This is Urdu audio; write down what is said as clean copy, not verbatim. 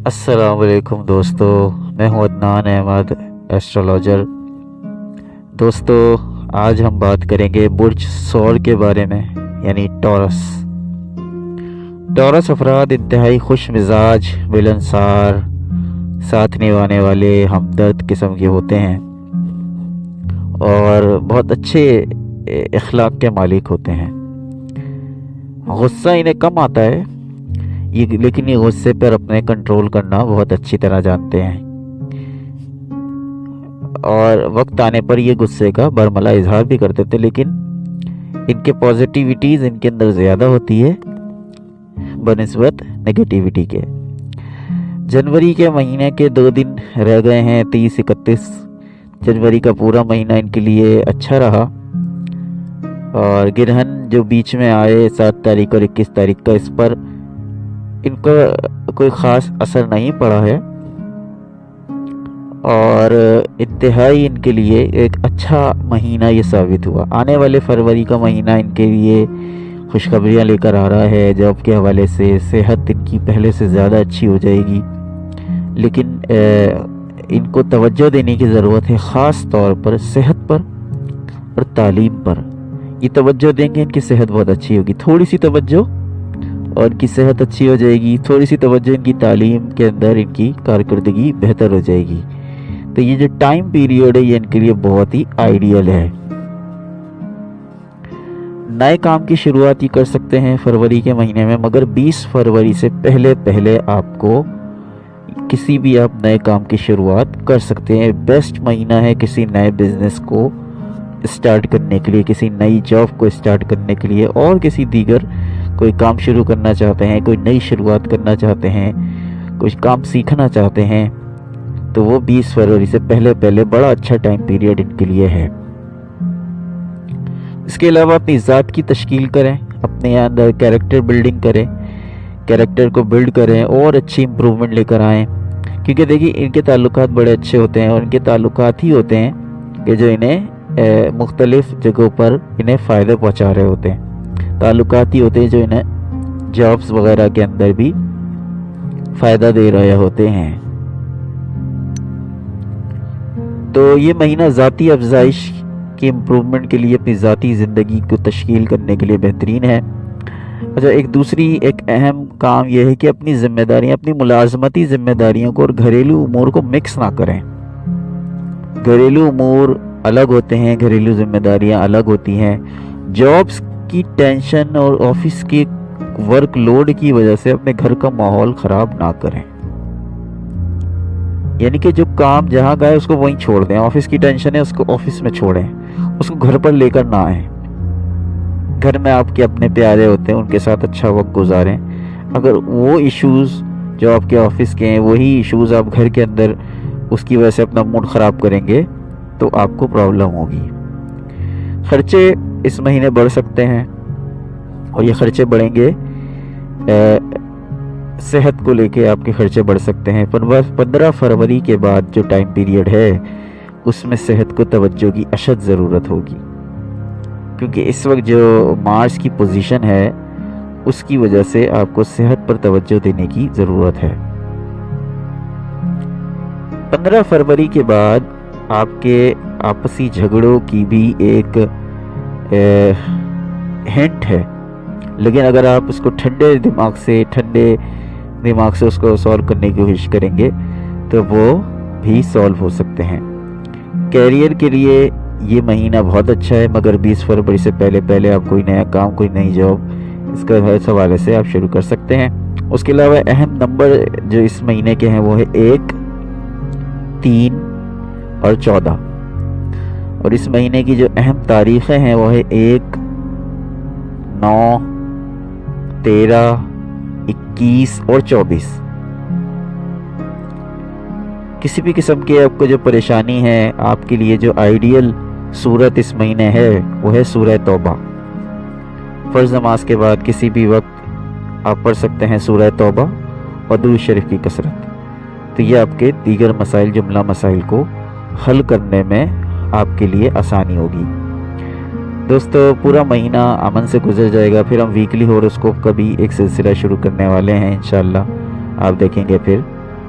السلام علیکم دوستو، میں ہوں عدنان احمد، ایسٹرولوجر۔ دوستو، آج ہم بات کریں گے برج سور کے بارے میں، یعنی ٹورس۔ ٹورس افراد انتہائی خوش مزاج، ملنسار، ساتھ نبھانے والے، ہمدرد قسم کے ہوتے ہیں اور بہت اچھے اخلاق کے مالک ہوتے ہیں۔ غصہ انہیں کم آتا ہے، لیکن یہ غصے پر اپنے کنٹرول کرنا بہت اچھی طرح جانتے ہیں، اور وقت آنے پر یہ غصے کا برملا اظہار بھی کرتے تھے، لیکن ان کے پازیٹیویٹیز ان کے اندر زیادہ ہوتی ہے بنسبت نگیٹیوٹی کے۔ جنوری کے مہینے کے 2 دن رہ گئے ہیں، 30-31 جنوری کا پورا مہینہ ان کے لیے اچھا رہا، اور گرہن جو بیچ میں آئے 7 تاریخ اور 21 تاریخ کا، اس پر ان کا کوئی خاص اثر نہیں پڑا ہے، اور انتہائی ان کے لیے ایک اچھا مہینہ یہ ثابت ہوا۔ آنے والے فروری کا مہینہ ان کے لیے خوشخبریاں لے کر آ رہا ہے۔ جاب کے حوالے سے صحت ان کی پہلے سے زیادہ اچھی ہو جائے گی، لیکن ان کو توجہ دینے کی ضرورت ہے، خاص طور پر صحت پر اور تعلیم پر۔ یہ توجہ دیں گے ان کی صحت بہت اچھی ہوگی، تھوڑی سی توجہ اور ان کی صحت اچھی ہو جائے گی، تھوڑی سی توجہ ان کی تعلیم کے اندر ان کی کارکردگی بہتر ہو جائے گی۔ تو یہ جو ٹائم پیریڈ ہے یہ ان کے لیے بہت ہی آئیڈیل ہے۔ نئے کام کی شروعات ہی کر سکتے ہیں فروری کے مہینے میں، مگر 20 فروری سے پہلے آپ کو کسی بھی آپ نئے کام کی شروعات کر سکتے ہیں۔ بیسٹ مہینہ ہے کسی نئے بزنس کو اسٹارٹ کرنے کے لیے، کسی نئی جاب کو اسٹارٹ کرنے کے لیے، اور کسی دیگر کوئی کام شروع کرنا چاہتے ہیں، کوئی نئی شروعات کرنا چاہتے ہیں، کچھ کام سیکھنا چاہتے ہیں، تو وہ 20 فروری سے پہلے بڑا اچھا ٹائم پیریڈ ان کے لیے ہے۔ اس کے علاوہ اپنی ذات کی تشکیل کریں، اپنے اندر کیریکٹر بلڈنگ کریں، کیریکٹر کو بلڈ کریں اور اچھی امپرومنٹ لے کر آئیں، کیونکہ دیکھیے ان کے تعلقات بڑے اچھے ہوتے ہیں، اور ان کے تعلقات ہی ہوتے ہیں کہ جو انہیں مختلف جگہوں پر انہیں فائدے پہنچا رہے ہوتے ہیں۔ تعلقات ہی ہوتے ہیں جو انہیں جابز وغیرہ کے اندر بھی فائدہ دے رہے ہوتے ہیں۔ تو یہ مہینہ ذاتی افزائش کی امپرومنٹ کے لیے، اپنی ذاتی زندگی کو تشکیل کرنے کے لیے بہترین ہے۔ اچھا، ایک اہم کام یہ ہے کہ اپنی ذمہ داریاں، اپنی ملازمتی ذمہ داریوں کو اور گھریلو امور کو مکس نہ کریں۔ گھریلو امور الگ ہوتے ہیں، گھریلو ذمہ داریاں الگ ہوتی ہیں۔ جابز کی ٹینشن اور آفس کی ورک لوڈ کی وجہ سے اپنے گھر کا ماحول خراب نہ کریں، یعنی کہ جو کام جہاں کا ہے اس کو وہیں چھوڑ دیں۔ آفس کی ٹینشن ہے، اس کو آفس میں چھوڑیں، اس کو گھر پر لے کر نہ آئیں۔ گھر میں آپ کے اپنے پیارے ہوتے ہیں، ان کے ساتھ اچھا وقت گزاریں۔ اگر وہ ایشوز جو آپ کے آفس کے ہیں وہی ایشوز آپ گھر کے اندر اس کی وجہ سے اپنا موڈ خراب کریں گے تو آپ کو پرابلم ہوگی۔ خرچے اس مہینے بڑھ سکتے ہیں، اور یہ خرچے بڑھیں گے، صحت کو لے کے آپ کے خرچے بڑھ سکتے ہیں۔ 15 فروری کے بعد جو ٹائم پیریڈ ہے اس میں صحت کو توجہ کی اشد ضرورت ہوگی، کیونکہ اس وقت جو مارس کی پوزیشن ہے اس کی وجہ سے آپ کو صحت پر توجہ دینے کی ضرورت ہے۔ 15 فروری کے بعد آپ کے آپسی جھگڑوں کی بھی ایک ہنٹ ہے، لیکن اگر آپ اس کو ٹھنڈے دماغ سے اس کو سولو کرنے کی کوشش کریں گے تو وہ بھی سولو ہو سکتے ہیں۔ کیریئر کے لیے یہ مہینہ بہت اچھا ہے، مگر 20 فروری سے پہلے آپ کوئی نیا کام، کوئی نئی جاب، اس حوالے سے آپ شروع کر سکتے ہیں۔ اس کے علاوہ اہم نمبر جو اس مہینے کے ہیں وہ ہے 1، 3 اور 14، اور اس مہینے کی جو اہم تاریخیں ہیں وہ ہے 1، 9، 13، 21 اور 24۔ کسی بھی قسم کی آپ کو جو پریشانی ہے، آپ کے لیے جو آئیڈیل صورت اس مہینے ہے وہ ہے سورہ توبہ۔ فرض نماز کے بعد کسی بھی وقت آپ پڑھ سکتے ہیں سورہ توبہ اور درود شریف کی کثرت، تو یہ آپ کے دیگر مسائل، جملہ مسائل کو حل کرنے میں آپ کے لیے آسانی ہوگی۔ دوستو، پورا مہینہ امن سے گزر جائے گا، پھر ہم ویکلی ہوراسکوپ کا بھی ایک سلسلہ شروع کرنے والے ہیں انشاءاللہ، آپ دیکھیں گے پھر